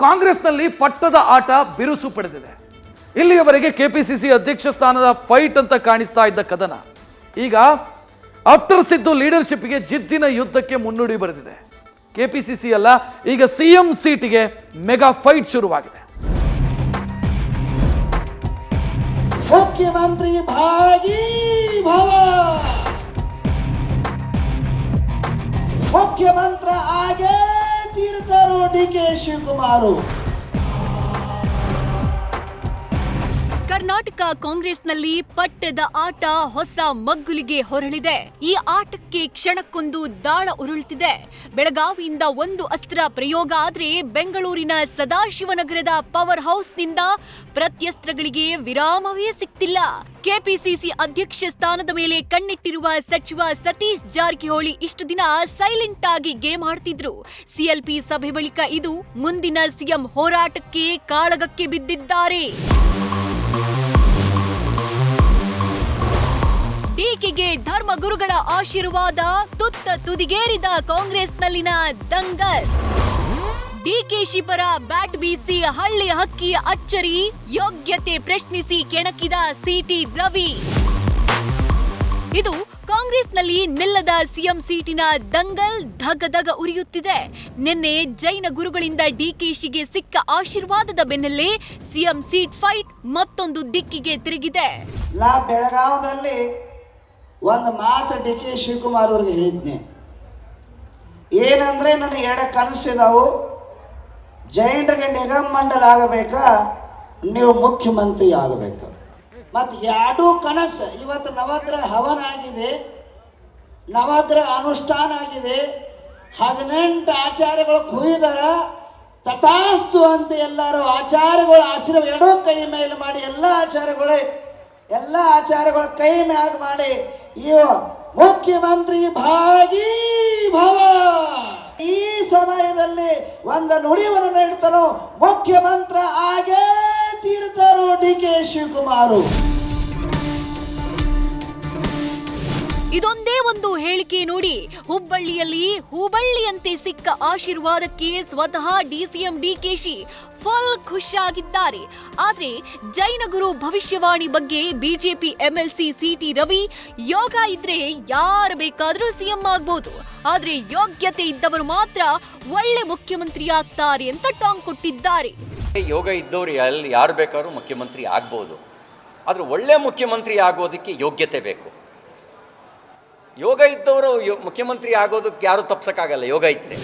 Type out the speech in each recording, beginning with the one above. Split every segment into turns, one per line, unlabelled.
ಕಾಂಗ್ರೆಸ್ನಲ್ಲಿ ಪಟ್ಟದ ಆಟ ಬಿರುಸು ಪಡೆದಿದೆ. ಇಲ್ಲಿಯವರೆಗೆ ಕೆಪಿಸಿಸಿ ಅಧ್ಯಕ್ಷ ಸ್ಥಾನದ ಫೈಟ್ ಅಂತ ಕಾಣಿಸ್ತಾ ಇದ್ದ ಕದನ ಈಗ ಆಫ್ಟರ್ ಸಿದ್ದು ಲೀಡರ್ಶಿಪ್ಗೆ ಜಿದ್ದಿನ ಯುದ್ಧಕ್ಕೆ ಮುನ್ನುಡಿ ಬರೆದಿದೆ. ಕೆಪಿಸಿಸಿ ಅಲ್ಲ, ಈಗ ಸಿಎಂ ಸೀಟಿಗೆ ಮೆಗಾ ಫೈಟ್ ಶುರುವಾಗಿದೆ.
ಮುಖ್ಯಮಂತ್ರಿ ಭಾಗಿ ಭವ, ಮುಖ್ಯಮಂತ್ರಿ ಆಗೇ ತೀರ್ತಾರೆ ಡಿ.ಕೆ. ಶಿವಕುಮಾರ್.
ಕರ್ನಾಟಕ ಕಾಂಗ್ರೆಸ್ನಲ್ಲಿ ಪಟ್ಟದ ಆಟ ಹೊಸ ಮಗ್ಗುಲಿಗೆ ಹೊರಳಿದೆ. ಈ ಆಟಕ್ಕೆ ಕ್ಷಣಕ್ಕೊಂದು ದಾಳ ಉರುಳುತ್ತಿದೆ. ಬೆಳಗಾವಿಯಿಂದ ಒಂದು ಅಸ್ತ್ರ ಪ್ರಯೋಗ ಆದ್ರೆ ಬೆಂಗಳೂರಿನ ಸದಾಶಿವನಗರದ ಪವರ್ ಹೌಸ್ನಿಂದ ಪ್ರತ್ಯಸ್ತ್ರಗಳಿಗೆ ವಿರಾಮವೇ ಸಿಗ್ತಿಲ್ಲ. ಕೆಪಿಸಿಸಿ ಅಧ್ಯಕ್ಷ ಸ್ಥಾನದ ಮೇಲೆ ಕಣ್ಣಿಟ್ಟಿರುವ ಸಚಿವ ಸತೀಶ್ ಜಾರಕಿಹೊಳಿ ಇಷ್ಟು ದಿನ ಸೈಲೆಂಟ್ ಆಗಿ ಗೇಮ್ ಆಡ್ತಿದ್ರು. ಸಿಎಲ್ಪಿ ಸಭೆ ಬಳಿಕ ಇದು ಮುಂದಿನ ಸಿಎಂ ಹೋರಾಟಕ್ಕೆ ಕಾಳಗಕ್ಕೆ ಬಿದ್ದಿದ್ದಾರೆ. ಡಿಕೆಗೆ ಧರ್ಮಗುರುಗಳ ಆಶೀರ್ವಾದ, ತುತ್ತ ತುದಿಗೇರಿದ ಕಾಂಗ್ರೆಸ್ನಲ್ಲಿನ ದಂಗಲ್. ಡಿಕೆಶಿ ಪರ ಬ್ಯಾಟ್ ಬೀಸಿ ಹಳ್ಳಿ ಹಕ್ಕಿಯ ಅಚ್ಚರಿ, ಯೋಗ್ಯತೆ ಪ್ರಶ್ನಿಸಿ ಕೆಣಕಿದ ಸಿಟಿ ರವಿ. ಇದು ಕಾಂಗ್ರೆಸ್ನಲ್ಲಿ ನಿಲ್ಲದ ಸಿಎಂ ಸೀಟಿನ ದಂಗಲ್ ಧಗ ಉರಿಯುತ್ತಿದೆ. ನಿನ್ನೆ ಜೈನ ಗುರುಗಳಿಂದ ಡಿಕೆಶಿಗೆ ಸಿಕ್ಕ ಆಶೀರ್ವಾದದ ಬೆನ್ನಲ್ಲೇ ಸಿಎಂ ಸೀಟ್ ಫೈಟ್ ಮತ್ತೊಂದು ದಿಕ್ಕಿಗೆ ತಿರುಗಿದೆ.
ನಾ ಬೆಳಗಾವದಲ್ಲಿ ಒಂದು ಮಾತು ಡಿ.ಕೆ. ಶಿವಕುಮಾರ್ ಅವ್ರಿಗೆ ಹೇಳಿದ್ನೆ. ಏನಂದ್ರೆ ನನಗೆ ಎರಡು ಕನಸಿದಾವು. ಜೈನರಿಗೆ ನಿಗಮ ಮಂಡಲ ಆಗಬೇಕಾ, ನೀವು ಮುಖ್ಯಮಂತ್ರಿ ಆಗಬೇಕು. ಮತ್ತು ಎರಡೂ ಕನಸು ಇವತ್ತು ನವಗ್ರಹ ಹವನ ಆಗಿದೆ, ನವಗ್ರಹ ಅನುಷ್ಠಾನ ಆಗಿದೆ. 18 ಆಚಾರ್ಯಗಳು ಕುಯ್ದಾರ, ತಥಾಸ್ತು ಅಂತ ಎಲ್ಲರೂ ಆಚಾರ್ಯಗಳು ಆಶೀರ್ವಾದ ಎರಡೂ ಕೈ ಮೇಲೆ ಮಾಡಿ ಎಲ್ಲ ಆಚಾರ್ಯಗಳ ಕೈ ಮ್ಯಾಗ ಮಾಡಿ ಇವ ಮುಖ್ಯಮಂತ್ರಿ ಭಾಗಿ ಭವ. ಈ ಸಮಯದಲ್ಲಿ ಒಂದು ನುಡಿವನ್ನು ನೀಡ್ತಾರೋ, ಮುಖ್ಯಮಂತ್ರಿ ಆಗೇ ತೀರ್ತಾರೋ ಡಿ.ಕೆ. ಶಿವಕುಮಾರ್.
ಇದೊಂದೇ ಒಂದು ಹೇಳಿಕೆ ನೋಡಿ ಹುಬ್ಬಳ್ಳಿಯಲ್ಲಿ ಹೂಬಳ್ಳಿಯಂತೆ ಸಿಕ್ಕ ಆಶೀರ್ವಾದಕ್ಕೆ ಸ್ವತಃ ಡಿಸಿಎಂ ಡಿಕೆಶಿ ಫುಲ್ ಖುಷಿಯಾಗಿದ್ದಾರೆ. ಆದ್ರೆ ಜೈನ ಗುರು ಭವಿಷ್ಯವಾಣಿ ಬಗ್ಗೆ ಬಿಜೆಪಿ ಎಂಎಲ್ಸಿ ಸಿಟಿ ರವಿ, ಯೋಗ ಇದ್ರೆ ಯಾರು ಬೇಕಾದ್ರೂ ಸಿಎಂ ಆಗ್ಬಹುದು, ಆದ್ರೆ ಯೋಗ್ಯತೆ ಇದ್ದವರು ಮಾತ್ರ ಒಳ್ಳೆ ಮುಖ್ಯಮಂತ್ರಿ ಆಗ್ತಾರೆ ಅಂತ ಟಾಂಗ್ ಕೊಟ್ಟಿದ್ದಾರೆ.
ಯೋಗ ಇದ್ದವರು ಯಾರು ಬೇಕಾದ್ರೂ ಮುಖ್ಯಮಂತ್ರಿ ಆಗ್ಬಹುದು, ಆದ್ರೆ ಒಳ್ಳೆ ಮುಖ್ಯಮಂತ್ರಿ ಆಗೋದಕ್ಕೆ ಯೋಗ್ಯತೆ ಬೇಕು. ಯೋಗ ಇದ್ದವರು ಮುಖ್ಯಮಂತ್ರಿ ಆಗೋದಕ್ಕೆ ಯಾರು ತಪ್ಸಕ್ಕಾಗಲ್ಲ, ಯೋಗ ಇದ್ರೆ.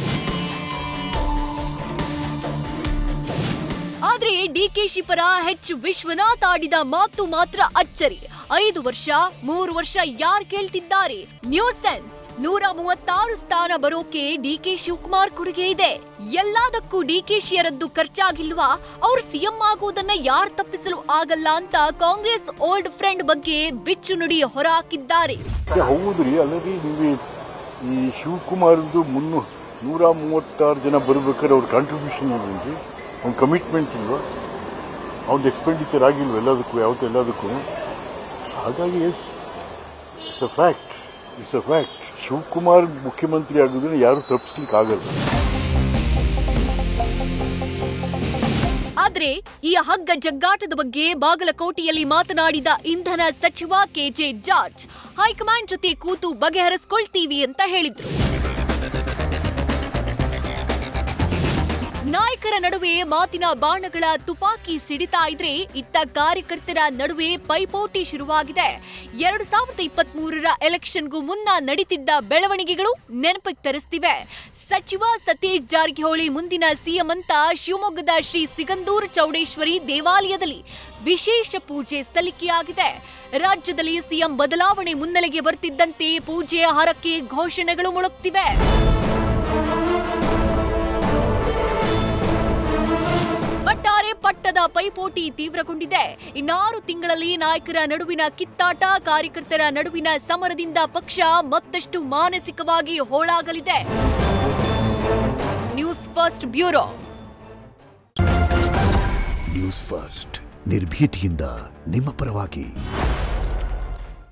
ಆದ್ರೆ ಡಿಕೆಶಿ ಪರ ಎಚ್ ವಿಶ್ವನಾಥ್ ಆಡಿದ ಮಾತು ಮಾತ್ರ ಅಚ್ಚರಿ. 5 ವರ್ಷ 3 ವರ್ಷ ಯಾರು ಕೇಳ್ತಿದ್ದಾರೆ? ನ್ಯೂ ಸೆನ್ಸ್ 136 ಸ್ಥಾನ ಬರೋಕೆ ಡಿಕೆ ಶಿವಕುಮಾರ್ ಕೊಡುಗೆ ಇದೆ. ಎಲ್ಲದಕ್ಕೂ ಡಿಕೆಶಿಯರದ್ದು ಖರ್ಚಾಗಿಲ್ವಾ? ಅವ್ರು ಸಿಎಂ ಆಗುವುದನ್ನ ಯಾರು ತಪ್ಪಿಸಲು ಆಗಲ್ಲ ಅಂತ ಕಾಂಗ್ರೆಸ್ ಓಲ್ಡ್ ಫ್ರೆಂಡ್ ಬಗ್ಗೆ ಬಿಚ್ಚು ನುಡಿ ಹೊರಹಾಕಿದ್ದಾರೆ.
ಹೌದ್ರಿ, ಅಲ್ಲದೆ ಈ ಶಿವಕುಮಾರ್ದು 136 ಜನ ಬರ್ಬೇಕಾದ್ರೆ ಅವ್ರ ಕಾಂಟ್ರಿಬ್ಯೂಷನ್ ಇಲ್ರಿ, ಅವ್ನ ಕಮಿಟ್ಮೆಂಟ್ ಇಲ್ವಾ, ಅವ್ನ ಎಕ್ಸ್ಪೆಂಡಿಚರ್ ಆಗಿಲ್ವ ಎಲ್ಲದಕ್ಕೂ. ಹಾಗಾಗಿ ಇಟ್ಸ್ ಅ ಫ್ಯಾಕ್ಟ್. ಶಿವಕುಮಾರ್ ಮುಖ್ಯಮಂತ್ರಿ ಆಗೋದನ್ನ ಯಾರು ತಪ್ಪಿಸ್ಲಿಕ್ಕೆ ಆಗಲ್ಲ.
ಆದ್ರೆ ಈ ಹಗ್ಗ ಜಗ್ಗಾಟದ ಬಗ್ಗೆ ಬಾಗಲಕೋಟೆಯಲ್ಲಿ ಮಾತನಾಡಿದ ಇಂಧನ ಸಚಿವ ಕೆಜೆ ಜಾರ್ಜ್, ಹೈಕಮಾಂಡ್ ಜೊತೆ ಕೂತು ಬಗೆಹರಿಸಿಕೊಳ್ತೀವಿ ಅಂತ ಹೇಳಿದ್ರು. ನಾಯಕರ ನಡುವೆ ಮಾತಿನ ಬಾಣಗಳ ತುಪಾಕಿ ಸಿಡಿತಾ ಇದ್ರೆ, ಇತ್ತ ಕಾರ್ಯಕರ್ತರ ನಡುವೆ ಪೈಪೋಟಿ ಶುರುವಾಗಿದೆ. 2023ರ ಎಲೆಕ್ಷನ್ಗೂ ಮುನ್ನ ನಡೀತಿದ್ದ ಬೆಳವಣಿಗೆಗಳು ನೆನಪಿಗೆ ತರಿಸ್ತಿವೆ. ಸಚಿವ ಸತೀಶ್ ಜಾರಕಿಹೊಳಿ ಮುಂದಿನ ಸಿಎಂ ಅಂತ ಶಿವಮೊಗ್ಗದ ಶ್ರೀ ಸಿಗಂದೂರು ಚೌಡೇಶ್ವರಿ ದೇವಾಲಯದಲ್ಲಿ ವಿಶೇಷ ಪೂಜೆ ಸಲ್ಲಿಕೆಯಾಗಿದೆ. ರಾಜ್ಯದಲ್ಲಿ ಸಿಎಂ ಬದಲಾವಣೆ ಮುನ್ನೆಲೆಗೆ ಬರ್ತಿದ್ದಂತೆ ಪೂಜೆಯ ಹರಕೆ ಘೋಷಣೆಗಳು ಮೊಳಗ್ತಿವೆ. ಒಟ್ಟಾರೆ ಪಟ್ಟದ ಪೈಪೋಟಿ ತೀವ್ರಗೊಂಡಿದೆ. 6 ತಿಂಗಳಲ್ಲಿ ನಾಯಕರ ನಡುವಿನ ಕಿತ್ತಾಟ, ಕಾರ್ಯಕರ್ತರ ನಡುವಿನ ಸಮರದಿಂದ ಪಕ್ಷ ಮತ್ತಷ್ಟು ಮಾನಸಿಕವಾಗಿ ಹೋಳಾಗಲಿದೆ. News First bureau.
News First ನಿರ್ಭೀತಿಯಿಂದ ನಿಮ್ಮ ಪರವಾಗಿ.